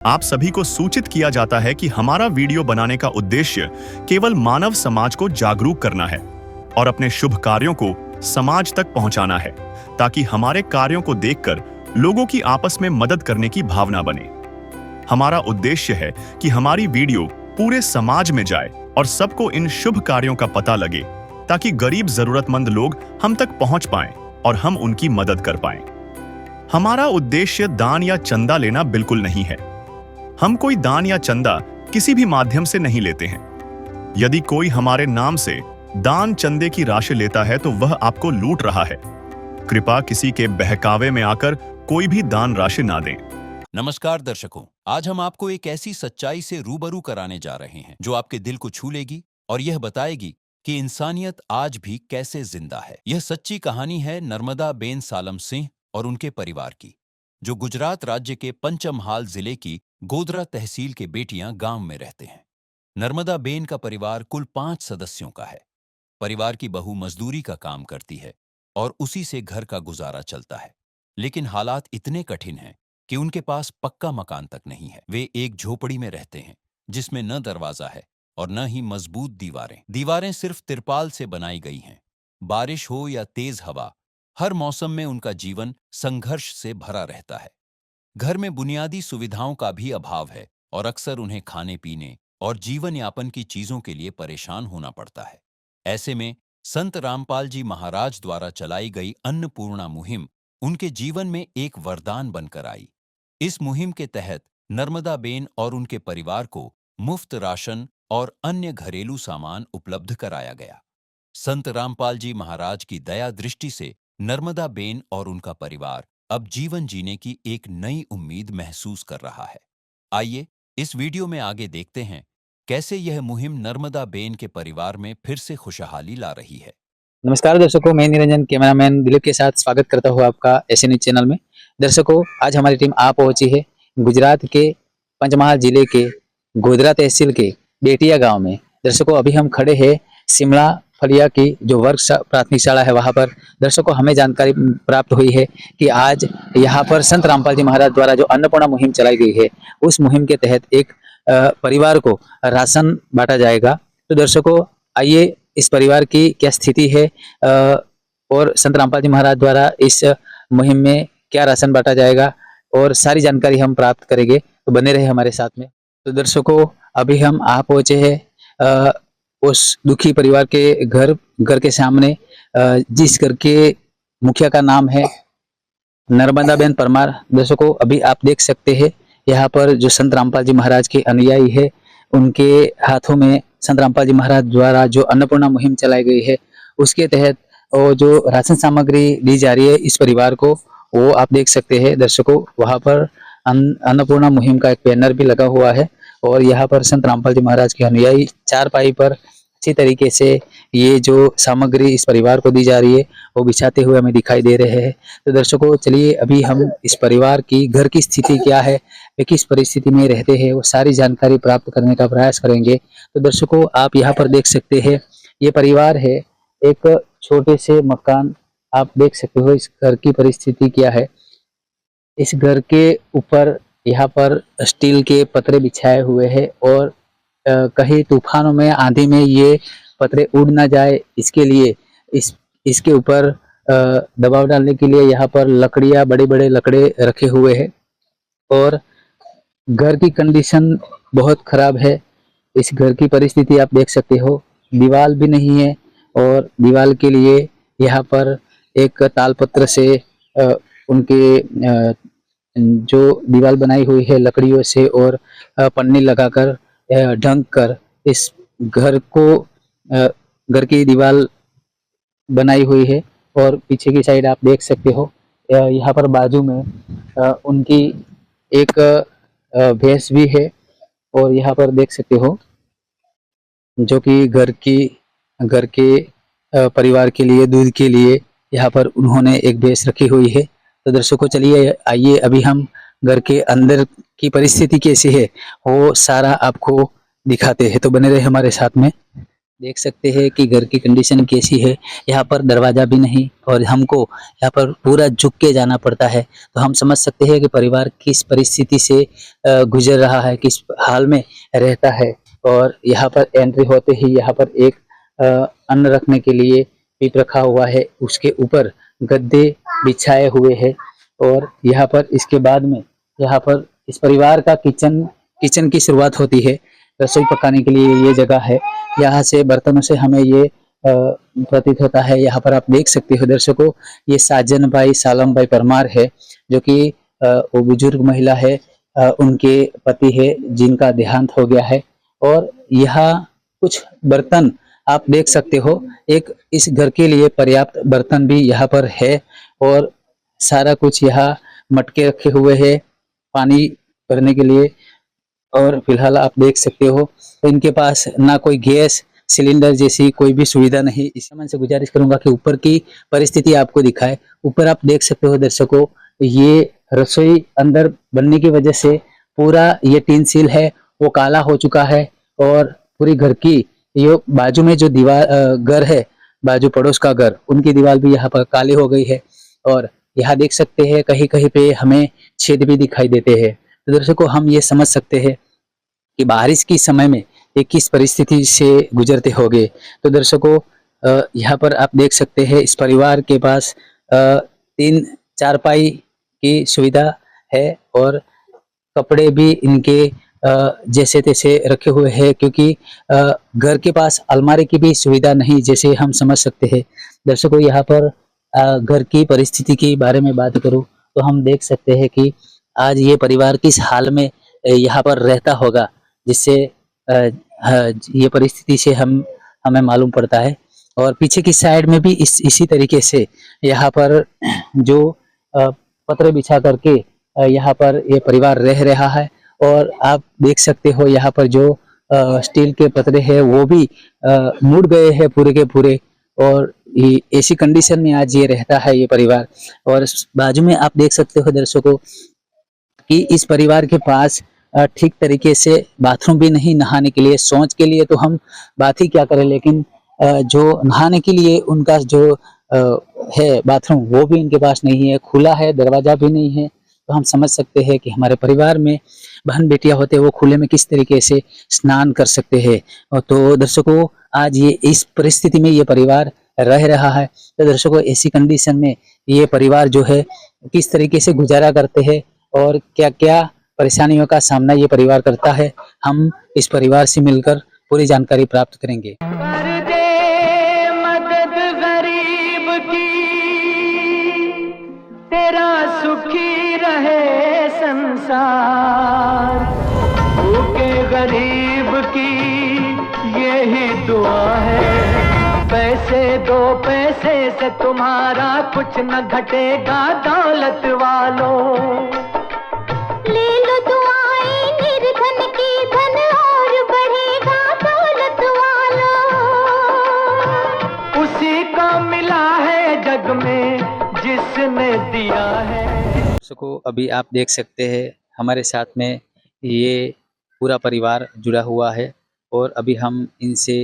आप सभी को सूचित किया जाता है कि हमारा वीडियो बनाने का उद्देश्य केवल मानव समाज को जागरूक करना है और अपने शुभ कार्यों को समाज तक पहुंचाना है, ताकि हमारे कार्यों को देखकर लोगों की आपस में मदद करने की भावना बने। हमारा उद्देश्य है कि हमारी वीडियो पूरे समाज में जाए और सबको इन शुभ कार्यों का पता लगे, ताकि गरीब जरूरतमंद लोग हम तक पहुंच पाएं और हम उनकी मदद कर पाएं। हमारा उद्देश्य दान या चंदा लेना बिल्कुल नहीं है। हम कोई दान या चंदा किसी भी माध्यम से नहीं लेते हैं। यदि कोई हमारे नाम से दान चंदे की राशि लेता है तो वह आपको लूट रहा है। कृपया किसी के बहकावे में आकर कोई भी दान राशि ना दें। नमस्कार दर्शकों, आज हम आपको एक ऐसी सच्चाई से रूबरू कराने जा रहे हैं जो आपके दिल को छू लेगी और यह बताएगी कि इंसानियत आज भी कैसे जिंदा है। यह सच्ची कहानी है नर्मदा बेन सालम सिंह और उनके परिवार की, जो गुजरात राज्य के पंचमहाल जिले की गोधरा तहसील के बेटियां गांव में रहते हैं। नर्मदा बेन का परिवार कुल 5 सदस्यों का है। परिवार की बहू मजदूरी का काम करती है और उसी से घर का गुजारा चलता है। लेकिन हालात इतने कठिन हैं कि उनके पास पक्का मकान तक नहीं है। वे एक झोपड़ी में रहते हैं जिसमें न दरवाजा है और न ही मजबूत दीवारें सिर्फ तिरपाल से बनाई गई हैं। बारिश हो या तेज हवा, हर मौसम में उनका जीवन संघर्ष से भरा रहता है। घर में बुनियादी सुविधाओं का भी अभाव है और अक्सर उन्हें खाने पीने और जीवन यापन की चीजों के लिए परेशान होना पड़ता है। ऐसे में संत रामपाल जी महाराज द्वारा चलाई गई अन्नपूर्णा मुहिम उनके जीवन में एक वरदान बनकर आई। इस मुहिम के तहत नर्मदा बेन और उनके परिवार को मुफ्त राशन और अन्य घरेलू सामान उपलब्ध कराया गया। संत रामपाल जी महाराज की दया दृष्टि से नर्मदा बेन और उनका परिवार अब जीवन जीने की एक नई उम्मीद महसूस कर रहा है। आइए इस वीडियो में आगे देखते हैं कैसे यह मुहिम नर्मदा बेन के परिवार में फिर से खुशहाली ला रही है। नमस्कार दर्शकों, मैं निरंजन कैमरामैन दिलीप के साथ स्वागत करता हूँ आपका एस न्यूज चैनल में। दर्शकों, आज हमारी टीम आ पहुंची है गुजरात के पंचमहाल जिले के गोधरा तहसील के बेटिया गांव में। दर्शकों, अभी हम खड़े हैं शिमला फलिया की जो वर्ग प्राथमिक शाला है वहां पर। दर्शकों, हमें जानकारी प्राप्त हुई है कि आज यहाँ पर संत रामपाल जी महाराज द्वारा जो अन्नपूर्णा मुहिम चलाई गई है, उस मुहिम के तहत एक परिवार को राशन बांटा जाएगा। तो दर्शकों, आइए इस परिवार की क्या स्थिति है और संत रामपाल जी महाराज द्वारा इस मुहिम में क्या राशन बांटा जाएगा और सारी जानकारी हम प्राप्त करेंगे। तो बने रहे हमारे साथ में। तो दर्शकों, अभी हम आ पहुंचे हैं उस दुखी परिवार के घर के सामने, जिस घर के मुखिया का नाम है नर्मदा बेन परमार। दर्शकों, अभी आप देख सकते हैं यहाँ पर जो संत रामपाल जी महाराज के अनुयायी है, उनके हाथों में संत रामपाल जी महाराज द्वारा जो अन्नपूर्णा मुहिम चलाई गई है, उसके तहत वो जो राशन सामग्री दी जा रही है इस परिवार को, वो आप देख सकते हैं। दर्शकों, वहाँ पर अन्नपूर्णा मुहिम का एक बैनर भी लगा हुआ है और यहाँ पर संत रामपाल जी महाराज के अनुयायी चारपाई पर अच्छी तरीके से ये जो सामग्री इस परिवार को दी जा रही है वो बिछाते हुए हमें दिखाई दे रहे हैं। तो दर्शकों, चलिए अभी हम इस परिवार की घर की स्थिति क्या है, वे किस परिस्थिति में रहते हैं, वो सारी जानकारी प्राप्त करने का प्रयास करेंगे। तो दर्शकों, आप यहाँ पर देख सकते हैं ये परिवार है, एक छोटे से मकान। आप देख सकते हो इस घर की परिस्थिति क्या है। इस घर के ऊपर यहाँ पर स्टील के पतरे बिछाए हुए हैं और कहीं तूफानों में, आंधी में ये पतरे उड़ ना जाए, इसके लिए इसके ऊपर दबाव डालने के लिए यहाँ पर लकड़ियाँ, बड़े बड़े लकड़े रखे हुए हैं और घर की कंडीशन बहुत खराब है। इस घर की परिस्थिति आप देख सकते हो, दीवार भी नहीं है और दीवार के लिए यहाँ पर एक तालपत्र से उनके जो दीवार बनाई हुई है लकड़ियों से और पन्नी लगाकर ढंक कर इस घर की दीवार बनाई हुई है। और पीछे की साइड आप देख सकते हो, यहाँ पर बाजू में उनकी एक भैंस भी है और यहाँ पर देख सकते हो जो कि घर के परिवार के लिए, दूध के लिए यहाँ पर उन्होंने एक भैंस रखी हुई है। तो दर्शकों, चलिए आइए अभी हम घर के अंदर की परिस्थिति कैसी है वो सारा आपको दिखाते हैं। तो बने रहे हमारे साथ में। देख सकते हैं कि घर की कंडीशन कैसी है। यहाँ पर दरवाजा भी नहीं और हमको यहाँ पर पूरा झुक के जाना पड़ता है। तो हम समझ सकते हैं कि परिवार किस परिस्थिति से गुजर रहा है, किस हाल में रहता है। और यहाँ पर एंट्री होते ही यहाँ पर एक अन्न रखने के लिए पीप रखा हुआ है, उसके ऊपर गद्दे बिछाए हुए हैं। और यहाँ पर इसके बाद में यहाँ पर इस परिवार का किचन की शुरुआत होती है। रसोई पकाने के लिए ये जगह है। यहाँ से बर्तनों से हमें ये प्रतीत होता है। यहाँ पर आप देख सकते हो दर्शकों, ये साजन भाई सालम भाई परमार है, जो कि वो बुजुर्ग महिला है, उनके पति है जिनका देहांत हो गया है। और यहाँ कुछ बर्तन आप देख सकते हो, एक इस घर के लिए पर्याप्त बर्तन भी यहाँ पर है। और सारा कुछ यहाँ मटके रखे हुए हैं पानी भरने के लिए। और फिलहाल आप देख सकते हो तो इनके पास ना कोई गैस सिलेंडर जैसी कोई भी सुविधा नहीं। इस मैं से गुजारिश करूंगा कि ऊपर की परिस्थिति आपको दिखाए। ऊपर आप देख सकते हो दर्शकों, ये रसोई अंदर बनने की वजह से पूरा ये टीन सील है वो काला हो चुका है। और पूरी घर की ये बाजू में जो दीवार घर है, बाजू पड़ोस का घर, उनकी दीवार भी यहाँ पर काली हो गई है। और यहाँ देख सकते हैं कहीं कहीं पे हमें छेद भी दिखाई देते हैं। तो दर्शकों, हम ये समझ सकते हैं कि बारिश के समय में ये किस परिस्थिति से गुजरते होंगे। तो दर्शकों, यहाँ पर आप देख सकते हैं इस परिवार के पास 3 चारपाई की सुविधा है। और कपड़े भी इनके जैसे तैसे रखे हुए हैं, क्योंकि घर के पास अलमारी की भी सुविधा नहीं, जैसे हम समझ सकते हैं। दर्शकों, यहाँ पर घर की परिस्थिति के बारे में बात करूं तो हम देख सकते हैं कि आज ये परिवार किस हाल में यहाँ पर रहता होगा, जिससे ये परिस्थिति से हमें मालूम पड़ता है। और पीछे की साइड में भी इसी तरीके से यहाँ पर जो पत्र बिछा करके यहाँ पर ये परिवार रह रहा है। और आप देख सकते हो यहाँ पर जो स्टील के पतरे हैं वो भी मुड़ गए हैं पूरे के पूरे। और ऐसी कंडीशन में आज ये रहता है ये परिवार। और बाजू में आप देख सकते हो दर्शकों कि इस परिवार के पास ठीक तरीके से बाथरूम भी नहीं नहाने के लिए। शौच के लिए तो हम बात ही क्या करें, लेकिन जो नहाने के लिए उनका जो है बाथरूम वो भी इनके पास नहीं है, खुला है, दरवाजा भी नहीं है। तो हम समझ सकते हैं कि हमारे परिवार में बहन बेटियां होते हैं वो खुले में किस तरीके से स्नान कर सकते हैं। और तो दर्शकों, आज ये इस परिस्थिति में ये परिवार रह रहा है। तो दर्शकों, ऐसी कंडीशन में ये परिवार जो है किस तरीके से गुजारा करते हैं और क्या क्या परेशानियों का सामना ये परिवार करता है, हम इस परिवार से मिलकर पूरी जानकारी प्राप्त करेंगे। कर दे मदद गरीब की, तेरा सुखी रहे संसार। भूखे गरीब की यही दुआ है, पैसे दो पैसे से तुम्हारा कुछ न घटेगा दौलत वालों। ले लो दुआएं निर्धन की, धन और बढ़ेगा दौलत वालों। उसी को मिला है जग में जिसने दिया है। दर्शकों, अभी आप देख सकते हैं हमारे साथ में ये पूरा परिवार जुड़ा हुआ है। और अभी हम इनसे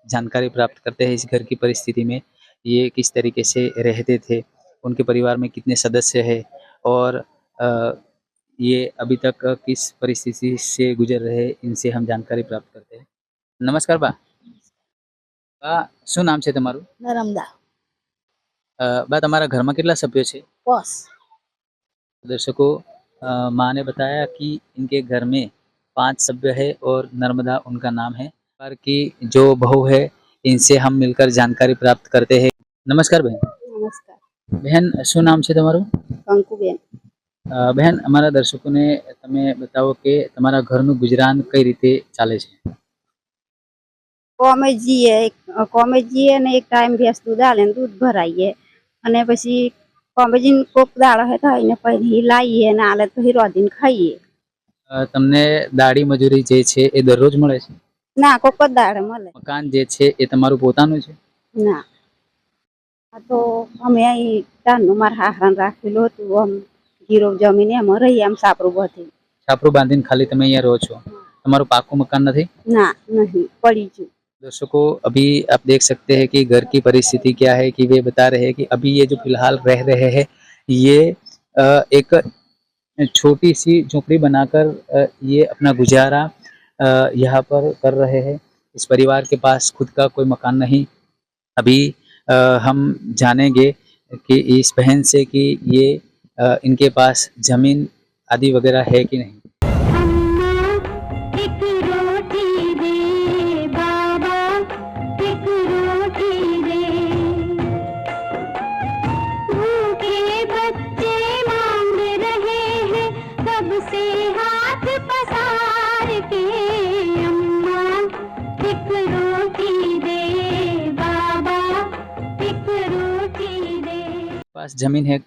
जानकारी प्राप्त करते हैं इस घर की परिस्थिति में ये किस तरीके से रहते थे, उनके परिवार में कितने सदस्य हैं और ये अभी तक किस परिस्थिति से गुजर रहे, इनसे हम जानकारी प्राप्त करते हैं। नमस्कार बा, શું નામ છે તમારું? નર્મદા બા, તમારા ઘરમાં કેટલા સભ્યો છે? પોસ दर्शकों, माँ ने बताया कि इनके घर में 5 सभ्य है और नर्मदा उनका नाम है। परिवार की जो बहू है इनसे हम मिलकर जानकारी प्राप्त करते हैं। नमस्कार बहन। નમસ્કાર બહેન, શું નામ છે તમારું? કંકુબેન બહેન, અમારા દર્શકોને તમે બતાવો કે તમારા ઘરનું ગુજરાન કઈ રીતે ચાલે છે? કોમેજીએ ને એક ટાઈમ ભેંસ દૂધ આલે ને દૂધ ભરાઈએ અને પછી કોમેજી કોક દાડો હે થઈને પછી લાવીએ ને આલે તો રોધીને ખાઈએ। તમને દાડી મજૂરી જે છે એ દરરોજ મળે છે? ના કોક જ દાડે મળે। મકાન જે છે એ તમારું પોતાનું છે? ના, આ તો અમે અહીં તારનું મારા હાહરાને રાખેલું હતું, આમ ગીરો જમીને એમાં રહીએ આમ સાપરું બધી। છાપરું બાંધીને ખાલી તમે અહીંયા રહો છો? તમારું પાકું મકાન નથી? ના નહીં, પડી ગયું। दर्शकों अभी आप देख सकते हैं कि घर की परिस्थिति क्या है, कि वे बता रहे हैं कि अभी ये जो फिलहाल रह रहे हैं ये एक छोटी सी झोपड़ी बनाकर ये अपना गुजारा यहाँ पर कर रहे हैं। इस परिवार के पास खुद का कोई मकान नहीं। अभी हम जानेंगे कि इस बहन से कि ये इनके पास जमीन आदि वगैरह है कि नहीं। एक रोटी दे बाबा, एक रोटी दे। भूखे बच्चे मांग रहे हैं कब से हाथ पसार के। अम्मा एक रोटी दे बाबा, एक रोटी दे। पास जमीन है,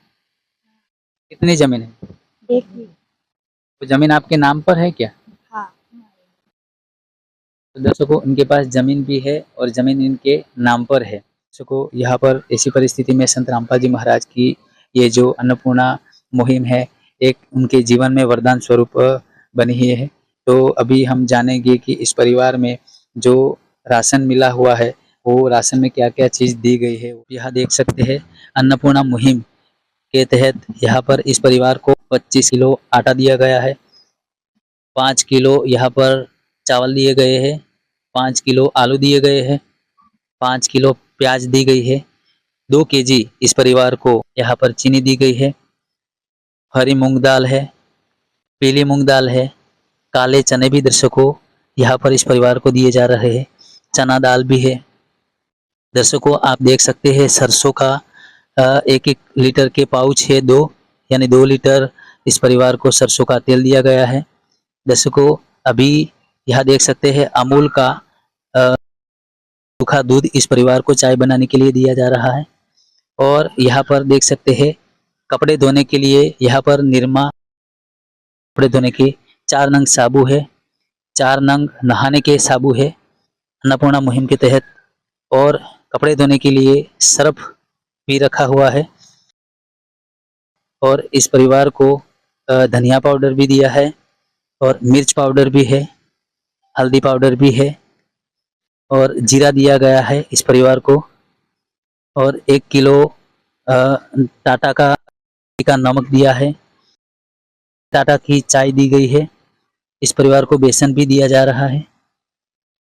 कितनी जमीन है? देखिए। तो जमीन आपके नाम पर है क्या? हाँ। तो दर्शकों इनके पास जमीन भी है और जमीन इनके नाम पर है। दर्शकों यहाँ पर ऐसी परिस्थिति में संत रामपाल जी महाराज की ये जो अन्नपूर्णा मुहिम है एक उनके जीवन में वरदान स्वरूप बनी हुई है। तो अभी हम जानेंगे कि इस परिवार में जो राशन मिला हुआ है वो राशन में क्या क्या चीज़ दी गई है। यहाँ देख सकते हैं अन्नपूर्णा मुहिम के तहत यहाँ पर इस परिवार को 25 किलो आटा दिया गया है, 5 किलो यहाँ पर चावल दिए गए हैं, 5 किलो आलू दिए गए हैं, 5 किलो प्याज दी गई है, 2 केजी इस परिवार को यहाँ पर चीनी दी गई है, हरी मूंग दाल है, पीली मूंग दाल है, काले चने भी दर्शकों यहाँ पर इस परिवार को दिए जा रहे हैं, चना दाल भी है। दर्शकों आप देख सकते हैं सरसों का 1-1 लीटर के पाउच है, 2 यानी 2 लीटर इस परिवार को सरसों का तेल दिया गया है। दर्शकों अभी यहाँ देख सकते हैं अमूल का सूखा दूध इस परिवार को चाय बनाने के लिए दिया जा रहा है। और यहाँ पर देख सकते हैं कपड़े धोने के लिए यहाँ पर निरमा कपड़े धोने के 4 नंग साबु है, 4 नंग नहाने के साबु है अन्नपूर्णा मुहिम के तहत। और कपड़े धोने के लिए सर्फ भी रखा हुआ है। और इस परिवार को धनिया पाउडर भी दिया है और मिर्च पाउडर भी है, हल्दी पाउडर भी है और जीरा दिया गया है इस परिवार को। और 1 किलो टाटा का नमक दिया है, टाटा की चाय दी गई है। इस परिवार को बेसन भी दिया जा रहा है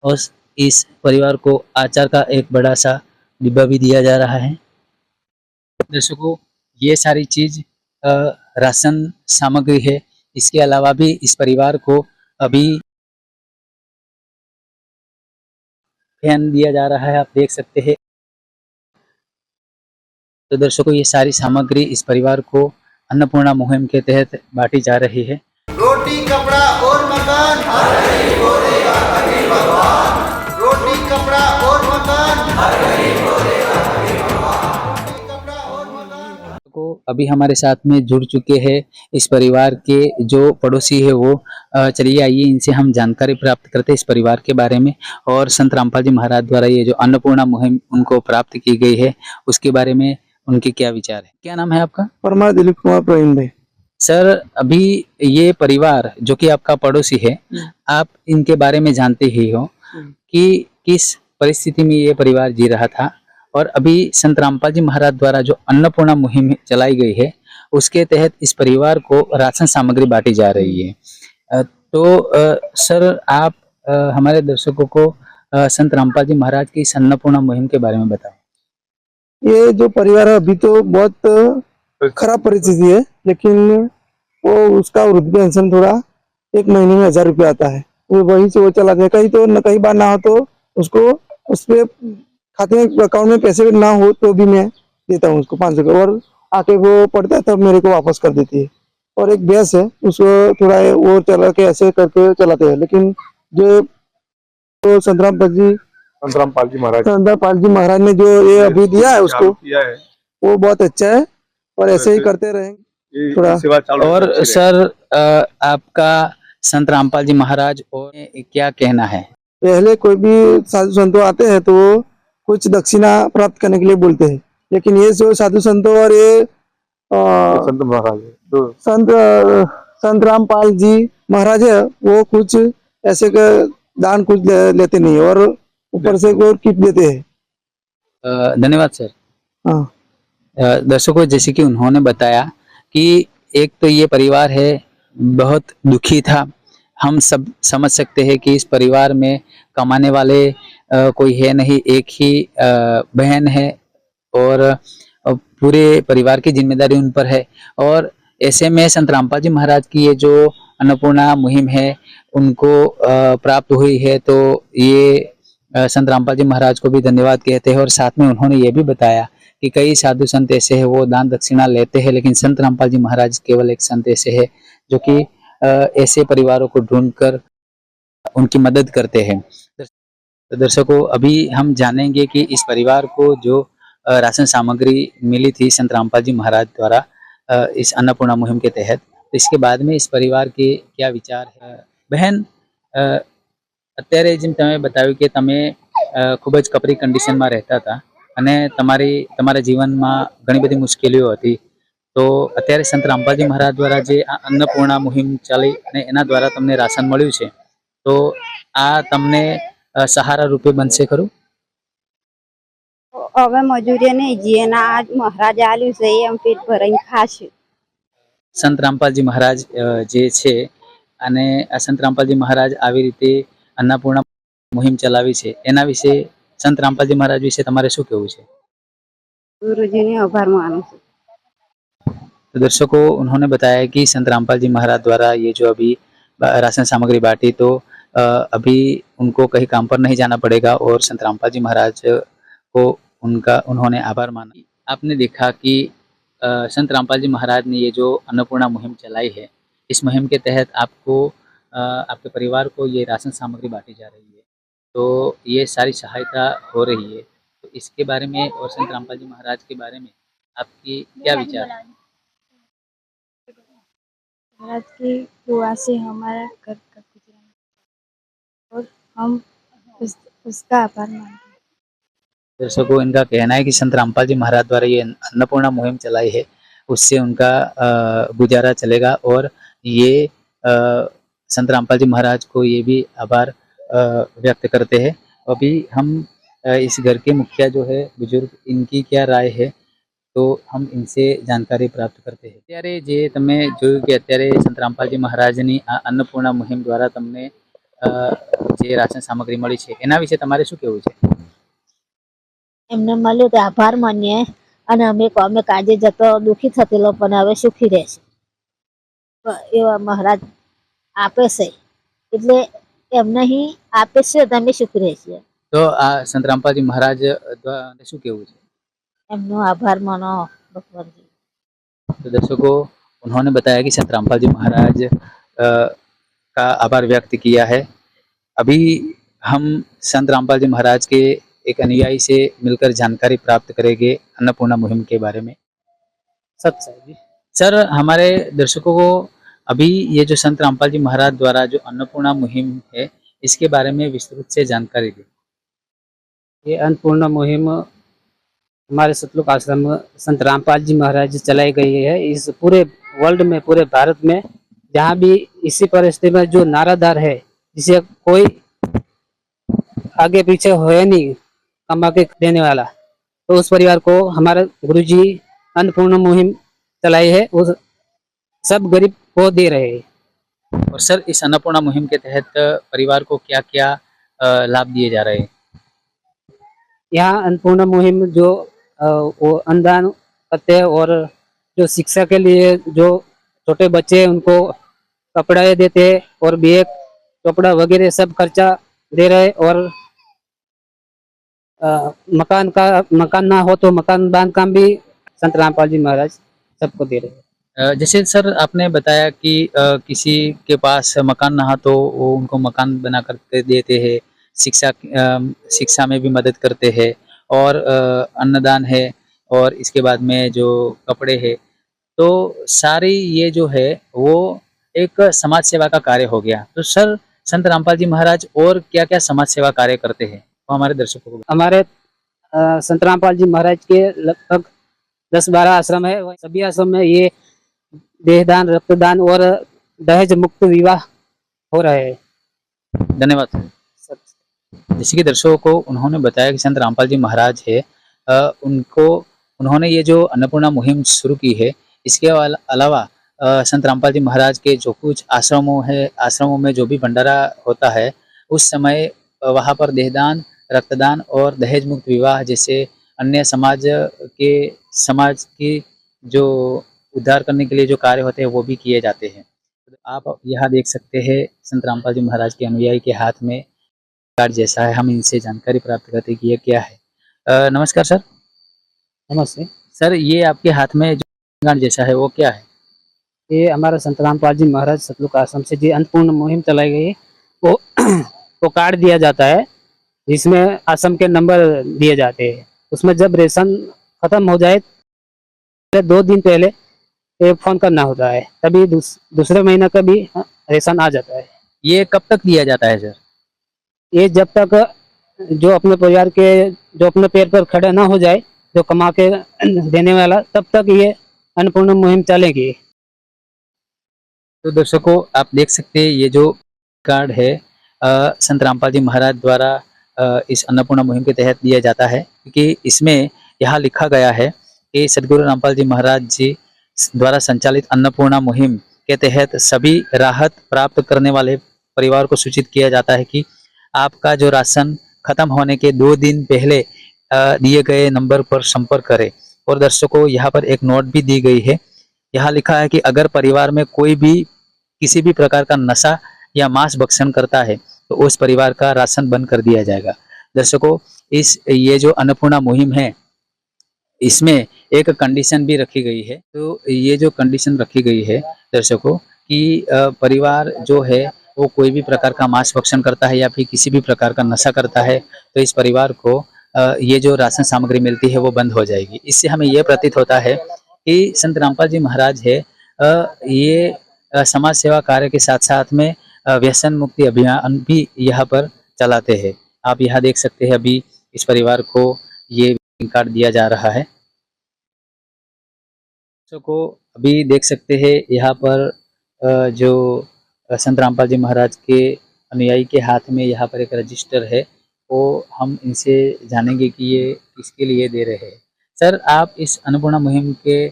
और इस परिवार को अचार का एक बड़ा सा डिब्बा भी दिया जा रहा है। दर्शकों ये सारी चीज राशन सामग्री है। इसके अलावा भी इस परिवार को अभी फैन दिया जा रहा है, आप देख सकते हैं। तो दर्शकों ये सारी सामग्री इस परिवार को अन्नपूर्णा मुहिम के तहत बांटी जा रही है। रोटी कपड़ा और मकान हर गरीब को देगा कबीर भगवान। रोटी कपड़ा और मकान हर गरीब को देगा कबीर भगवान। रोटी कपड़ा और मकान को अभी हमारे साथ में जुड़ चुके हैं इस परिवार के जो पड़ोसी है वो चलिए आइए इनसे हम जानकारी प्राप्त करते हैं इस परिवार के बारे में और संत रामपाल जी महाराज द्वारा ये जो अन्नपूर्णा मुहिम उनको प्राप्त की गई है उसके बारे में उनके क्या विचार है। क्या नाम है आपका? परमार दिलीप कुमार प्रवीण भाई। सर अभी ये परिवार जो कि आपका पड़ोसी है आप इनके बारे में जानते ही हो कि किस परिस्थिति में ये परिवार जी रहा था और अभी संत रामपाल जी महाराज द्वारा जो अन्नपूर्णा मुहिम चलाई गई है उसके तहत इस परिवार को राशन सामग्री बांटी जा रही है। तो सर आप हमारे दर्शकों को संत रामपाल जी महाराज की इस अन्नपूर्णा मुहिम के बारे में बताएं। ये जो परिवार है अभी तो बहुत खराब परिस्थिति है, लेकिन वो उसका वृद्ध पेंशन थोड़ा 1 महीने में 1000 रुपया आता है, वो वहीं से वो चलाते हैं। कहीं तो न कहीं बार ना हो तो उसको उस पे खाते में अकाउंट में पैसे ना हो तो भी मैं देता हूँ उसको 500 रुपये और आके वो पड़ता है तब मेरे को वापस कर देती है। और एक भैंस है उसको थोड़ा वो चला के ऐसे करके चलाते हैं। लेकिन जो तो संत रामपाल जी महाराज ने जो ये अभी दिया है उसको वो बहुत अच्छा है और ऐसे ही करते रहेंगे थोड़ा। और सर आपका संत रामपाल जी महाराज और क्या कहना है? पहले कोई भी साधु संतों आते हैं तो वो कुछ दक्षिणा प्राप्त करने के लिए बोलते हैं, लेकिन ये जो साधु संतों और ये संत महाराज संत रामपाल जी महाराज है वो कुछ ऐसे दान कुछ लेते नहीं और ऊपर से एक और किट देते हैं। धन्यवाद सर। हाँ दर्शकों, जैसे कि उन्होंने बताया कि एक तो ये परिवार है बहुत दुखी था। हम सब समझ सकते हैं कि इस परिवार में कमाने वाले कोई है नहीं, एक ही बहन है और पूरे परिवार की जिम्मेदारी उन पर है। और ऐसे में संत रामपाल जी महाराज की ये जो अन्नपूर्णा मुहिम है उनको प्राप्त हुई है, तो ये संत रामपाल जी महाराज को भी धन्यवाद कहते हैं। और साथ में उन्होंने ये भी बताया कि कई साधु संत ऐसे हैं वो दान दक्षिणा लेते हैं, लेकिन संत रामपाल जी महाराज केवल एक संत ऐसे है जो कि ऐसे परिवारों को ढूंढकर उनकी मदद करते हैं। तो दर्शकों, अभी हम जानेंगे कि इस परिवार को जो राशन सामग्री मिली थी संत रामपाल जी महाराज द्वारा इस अन्नपूर्णा मुहिम के तहत, तो इसके बाद में इस परिवार के क्या विचार है। बहन, અત્યારે જેમ તમે બતાવ્યું કે તમે ખૂબ જ કપરી કન્ડિશનમાં રહેતા હતા અને તમારા જીવનમાં ઘણી બધી મુશ્કેલીઓ હતી, તો અત્યારે સંત રામપાલજી મહારાજ દ્વારા જે આ અન્નપૂર્ણા મુહિમ ચાલી અને એના દ્વારા તમને રાશન મળ્યું છે, તો આ તમને સહારા રૂપે બનશે ખરું? હવે મજૂરી નહીં જઈએ ને આજ મહારાજ આલ્યું છે એ અમે પેટ ભરાઈને ખાશું. સંત રામપાલજી મહારાજ જે છે અને આ સંત રામપાલજી મહારાજ આવી રીતે अन्नपूर्णा मुहिम चलावी છે એના વિશે સંત રામપાલજી મહારાજ વિશે તમારે શું કહેવું છે? ગુરુજીને આભાર માનું છું. तो दर्शकों, उन्होंने बताया कि संत रामपाल जी महाराज द्वारा ये जो अभी राशन सामग्री बांटी, तो अभी उनको कहीं काम पर नहीं जाना पड़ेगा और संत रामपाल जी महाराज को उन्होंने आभार माना। आपने देखा कि संत रामपाल जी महाराज ने ये जो अन्नपूर्णा मुहिम चलाई है, इस मुहिम के तहत आपको आपके परिवार को ये राशन सामग्री बांटी जा रही है, तो ये सारी सहायता हो रही है। तो इसके बारे में और संत रामपाल जी महाराज के बारे में आपकी क्या विचार है? महाराज की दुआ से हमारा घर का गुजरान और हम उसका आभार मानते हैं। दर्शकों, इनका कहना है कि संत रामपाल जी महाराज द्वारा ये अन्नपूर्णा मुहिम चलाई है, उससे उनका गुजारा चलेगा और ये संत रामपाल जी महाराज को ये भी आभार व्यक्त करते हैं। अभी हम इस घर के मुखिया जो है बुजुर्ग, इनकी क्या राय है तो हम इनसे जानकारी प्राप्त करते हैं। અત્યારે જે તમે જોયું કે અત્યારે સંત રામપાલજી મહારાજની આ અન્નપૂર્ણા મુહિમ દ્વારા તમને જે રાશન સામગ્રી મળી છે એના વિશે તમારે શું કહેવું છે? એમને મળ્યું તો આભાર માનીએ અને અમે કાજે જતો દુઃખી થયેલો પણ હવે સુખી રહેશે એવા મહારાજ આપે છે, એટલે એમને ही આપે છે તો અમે સુખી રહેશે। તો આ સંત રામપાલજી મહારાજ દ્વારા શું કહેવું છે? એમનો આભાર માનો ભગવાન जी। तो दर्शकों, उन्होंने बताया कि संत रामपाल जी महाराज का आभार व्यक्त किया है। अभी हम संत रामपाल जी महाराज के एक अनुयायी से मिलकर जानकारी प्राप्त करेंगे अन्नपूर्णा मुहिम के बारे में। सर, हमारे दर्शकों को अभी ये जो संत रामपाल जी महाराज द्वारा जो अन्नपूर्णा मुहिम है इसके बारे में विस्तृत से जानकारी दी। ये अन्नपूर्णा मुहिम हमारे सतलुक आश्रम संत रामपाल जी महाराज चलाई गई है। इस पूरे वर्ल्ड में, पूरे भारत में जहाँ भी इसी परिस्थिति में जो नारादार है, जिसे कोई आगे पीछे हो नहीं कमा के देने वाला, तो उस परिवार को हमारे गुरुजी अन्नपूर्णा मुहिम चलाई है, उस सब गरीब को दे रहे हैं। और सर, इस अन्नपूर्णा मुहिम के तहत परिवार को क्या क्या लाभ दिए जा रहे हैं? यहाँ अन्नपूर्णा मुहिम जो वो अनुदान करते हैं और जो शिक्षा के लिए जो छोटे बच्चे उनको कपड़े देते हैं और बैग कपड़ा वगैरह सब खर्चा दे रहे हैं, और मकान ना हो तो मकान बांधकाम भी संत रामपाल जी महाराज सबको दे रहे हैं। जैसे सर आपने बताया कि किसी के पास मकान ना हो तो वो उनको मकान बना कर देते हैं, शिक्षा में भी मदद करते हैं, और अन्नदान है, और इसके बाद में जो कपड़े है, तो सारी ये जो है वो एक समाज सेवा का कार्य हो गया। तो सर, संत रामपाल जी महाराज और क्या क्या समाज सेवा कार्य करते हैं वो हमारे दर्शकों को? हमारे संत रामपाल जी महाराज के लगभग 10-12 आश्रम है। सभी आश्रम में ये देहदान, रक्तदान और दहेज मुक्त विवाह हो रहे हैं। धन्यवाद सर। जैसे कि दर्शकों को उन्होंने बताया कि संत रामपाल जी महाराज है, उन्होंने ये जो अन्नपूर्णा मुहिम शुरू की है, इसके अलावा संत रामपाल जी महाराज के जो कुछ आश्रमों में जो भी भंडारा होता है, उस समय वहाँ पर देहदान, रक्तदान और दहेज मुक्त विवाह जैसे अन्य समाज की जो उद्धार करने के लिए जो कार्य होते हैं वो भी किए जाते हैं। आप यहाँ देख सकते हैं संत रामपाल जी महाराज के अनुयायी के हाथ में कार्ड जैसा है। हम इनसे जानकारी प्राप्त करते हैं कि ये क्या है। नमस्कार सर। नमस्ते। सर, ये आपके हाथ में जो कार्ड जैसा है वो क्या है? ये हमारा संत रामपाल जी महाराज सतलुक आश्रम से जो अन्नपूर्ण मुहिम चलाई गई है वो वो कार्ड दिया जाता है, जिसमें आश्रम के नंबर दिए जाते हैं। उसमें जब रेशन खत्म हो जाए 2 दिन पहले एक फोन करना होता है, तभी दूसरे महीने का भी रेशन आ जाता है। ये कब तक दिया जाता है सर? ये जब तक जो अपने परिवार के जो अपने पैर पर खड़े ना हो जाए, जो कमा के देने वाला, तब तक ये अन्नपूर्ण मुहिम चलेगी। तो दर्शकों, आप देख सकते हैं ये जो कार्ड है संत रामपाल जी महाराज द्वारा इस अन्नपूर्णा मुहिम के तहत दिया जाता है, क्योंकि इसमें यहाँ लिखा गया है कि सदगुरु रामपाल जी महाराज जी द्वारा संचालित अन्नपूर्णा मुहिम के तहत सभी राहत प्राप्त करने वाले परिवार को सूचित किया जाता है कि आपका जो राशन खत्म होने के 2 दिन पहले दिए गए नंबर पर संपर्क करें। और दर्शकों, यहाँ पर एक नोट भी दी गई है। यहाँ लिखा है कि अगर परिवार में कोई भी किसी भी प्रकार का नशा या मांस भक्षण करता है तो उस परिवार का राशन बंद कर दिया जाएगा। दर्शकों, ये जो अन्नपूर्णा मुहिम है, इसमें एक कंडीशन भी रखी गई है। तो ये जो कंडीशन रखी गई है दर्शकों, कि परिवार जो है वो कोई भी प्रकार का मांस भक्षण करता है या फिर किसी भी प्रकार का नशा करता है तो इस परिवार को ये जो राशन सामग्री मिलती है वो बंद हो जाएगी। इससे हमें यह प्रतीत होता है कि संत रामपाल जी महाराज है ये समाज सेवा कार्य के साथ साथ में व्यसन मुक्ति अभियान भी यहाँ पर चलाते हैं। आप यहाँ देख सकते हैं अभी इस परिवार को ये कार्ड दिया जा रहा है। को अभी देख सकते हैं यहाँ पर जो संत रामपाल जी महाराज के अनुयायी के हाथ में यहाँ पर एक रजिस्टर है, वो हम इनसे जानेंगे कि ये किसके लिए दे रहे हैं। सर, आप इस अन्नपूर्णा मुहिम के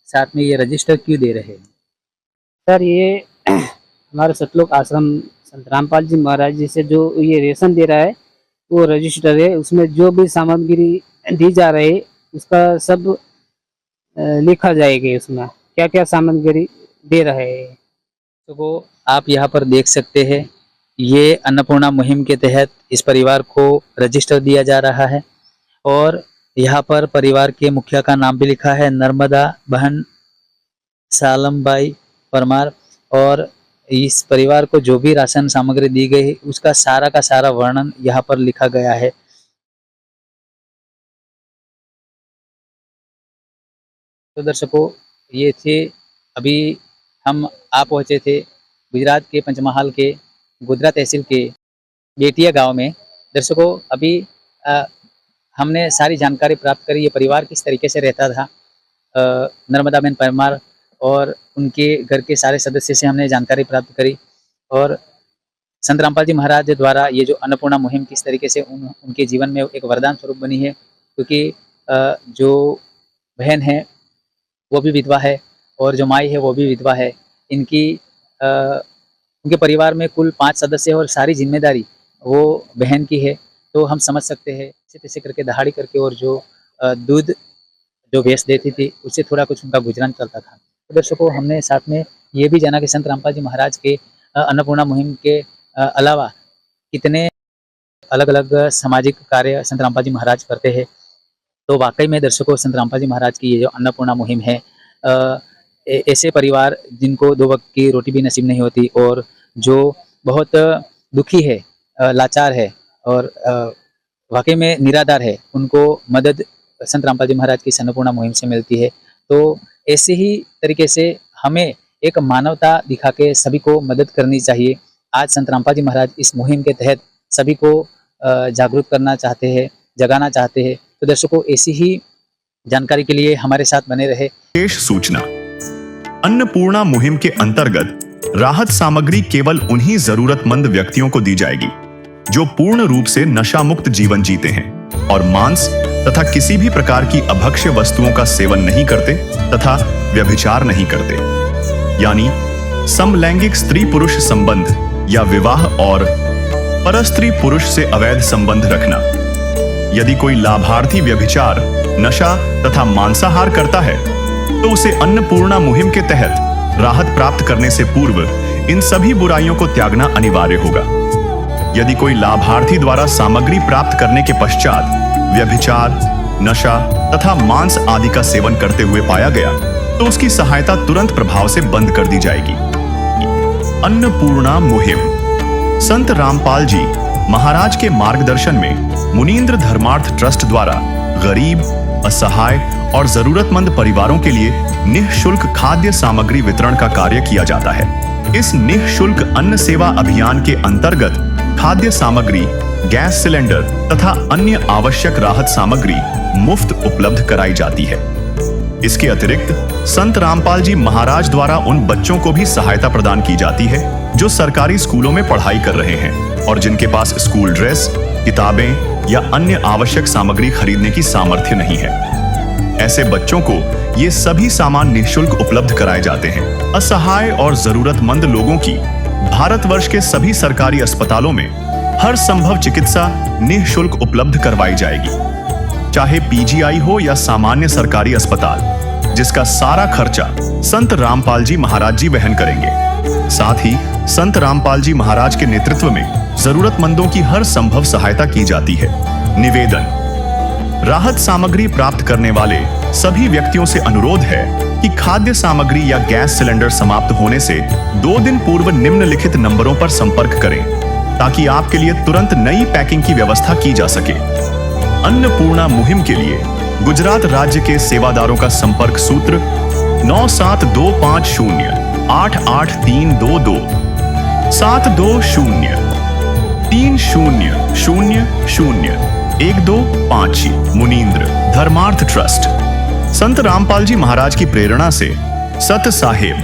साथ में ये रजिस्टर क्यों दे रहे हैं? सर, ये हमारे सतलुक आश्रम संत रामपाल जी महाराज जी से जो ये रेशन दे रहा है वो रजिस्टर है। उसमें जो भी सामग्री दी जा रही है उसका सब लिखा जाएगा, उसमें क्या क्या सामग्री दे रहे हैं। तो आप यहाँ पर देख सकते हैं ये अन्नपूर्णा मुहिम के तहत इस परिवार को रजिस्टर दिया जा रहा है और यहाँ पर परिवार के मुखिया का नाम भी लिखा है, नर्मदा बहन सालमबाई परमार। और इस परिवार को जो भी राशन सामग्री दी गई है उसका सारा का सारा वर्णन यहाँ पर लिखा गया है। तो दर्शकों, ये थे अभी आप पहुंचे थे गुजरात के पंचमहाल के गोधरा तहसील के बेटिया गांव में। दर्शकों, अभी हमने सारी जानकारी प्राप्त करी, ये परिवार किस तरीके से रहता था। नर्मदा बहन परमार और उनके घर के सारे सदस्य से हमने जानकारी प्राप्त करी और संत रामपाल जी महाराज द्वारा ये जो अन्नपूर्णा मुहिम किस तरीके से उनके जीवन में एक वरदान स्वरूप बनी है, क्योंकि जो बहन है वो भी विधवा है और जो माई है वो भी विधवा है। उनके परिवार में कुल 5 सदस्य और सारी जिम्मेदारी वो बहन की है। तो हम समझ सकते हैं इसे तैसे करके दहाड़ी करके और जो दूध जो भैंस देती थी उससे थोड़ा कुछ उनका गुजरान चलता था। तो दर्शकों, हमने साथ में ये भी जाना कि संत रामपाल जी महाराज के अन्नपूर्णा मुहिम के अलावा कितने अलग अलग सामाजिक कार्य संत रामपाल जी महाराज करते हैं। तो वाकई में दर्शकों, संत रामपाल जी महाराज की ये जो अन्नपूर्णा मुहिम है, ऐसे परिवार जिनको 2 वक्त की रोटी भी नसीब नहीं होती और जो बहुत दुखी है, लाचार है और वाकई में निराधार है, उनको मदद संत रामपाल जी महाराज की अन्नपूर्णा मुहिम से मिलती है। तो ऐसे ही तरीके से हमें एक मानवता दिखा के सभी को मदद करनी चाहिए। आज संत रामपाल जी महाराज इस मुहिम के तहत सभी को जागरूक करना चाहते हैं, जगाना चाहते हैं। तो दर्शकों, ऐसी ही जानकारी के लिए हमारे साथ बने रहे। विशेष सूचना, अन्नपूर्णा मुहिम के अंतर्गत राहत सामग्री केवल उन्हीं जरूरतमंद व्यक्तियों को दी जाएगी जो पूर्ण रूप से नशा मुक्त जीवन जीते हैं और मांस तथा किसी भी प्रकार की अभक्ष्य वस्तुओं का सेवन नहीं करते तथा व्यभिचार नहीं करते, यानी समलैंगिक स्त्री पुरुष संबंध या विवाह और परस्त्री पुरुष से अवैध संबंध रखना। यदि कोई लाभार्थी व्यभिचार, नशा तथा मांसाहार करता है तो उसे अन्नपूर्णा मुहिम के तहत राहत प्राप्त करने से पूर्व इन सभी बुराइयों को त्यागना अनिवार्य होगा। यदि कोई लाभार्थी द्वारा सामग्री प्राप्त करने के पश्चात व्यभिचार, नशा तथा मांस आदि का सेवन करते हुए पाया गया तो उसकी सहायता तुरंत प्रभाव से बंद कर दी जाएगी। अन्नपूर्णा मुहिम। संत रामपाल जी महाराज के मार्गदर्शन में मुनींद्र धर्मार्थ ट्रस्ट द्वारा गरीब, असहाय और जरूरतमंद परिवारों के लिए निःशुल्क खाद्य सामग्री वितरण का कार्य किया जाता है। इस निःशुल्क अन्न सेवा अभियान के अंतर्गत खाद्य सामग्री, गैस सिलेंडर तथा अन्य आवश्यक राहत सामग्री मुफ्त उपलब्ध कराई जाती है। इसके अतिरिक्त संत रामपाल जी महाराज द्वारा उन बच्चों को भी सहायता प्रदान की जाती है जो सरकारी स्कूलों में पढ़ाई कर रहे हैं और जिनके पास स्कूल ड्रेस, किताबें या अन्य आवश्यक सामग्री खरीदने की सामर्थ्य नहीं है। ऐसे बच्चों को ये सभी सामान निःशुल्क उपलब्ध कराए जाते हैं। असहाय और जरूरतमंद लोगों की भारतवर्ष के सभी सरकारी अस्पतालों में हर संभव चिकित्सा निःशुल्क उपलब्ध करवाई जाएगी, चाहे पीजीआई हो या सामान्य सरकारी अस्पताल, जिसका सारा खर्चा संत रामपाल जी महाराज जी वहन करेंगे। साथ ही संत रामपाल जी महाराज के नेतृत्व में जरूरतमंदों की हर संभव सहायता की जाती है। निवेदन। राहत सामग्री प्राप्त करने वाले सभी व्यक्तियों से अनुरोध है कि खाद्य सामग्री या गैस सिलेंडर समाप्त होने से 2 दिन पूर्व निम्नलिखित नंबरों पर संपर्क करें ताकि आपके लिए तुरंत नई पैकिंग की व्यवस्था की जा सके। अन्नपूर्णा मुहिम के लिए गुजरात राज्य के सेवादारों का संपर्क सूत्र 9725088322 72030001256 मुनींद्र धर्मार्थ ट्रस्ट। संत रामपाल जी महाराज की प्रेरणा से सत साहेब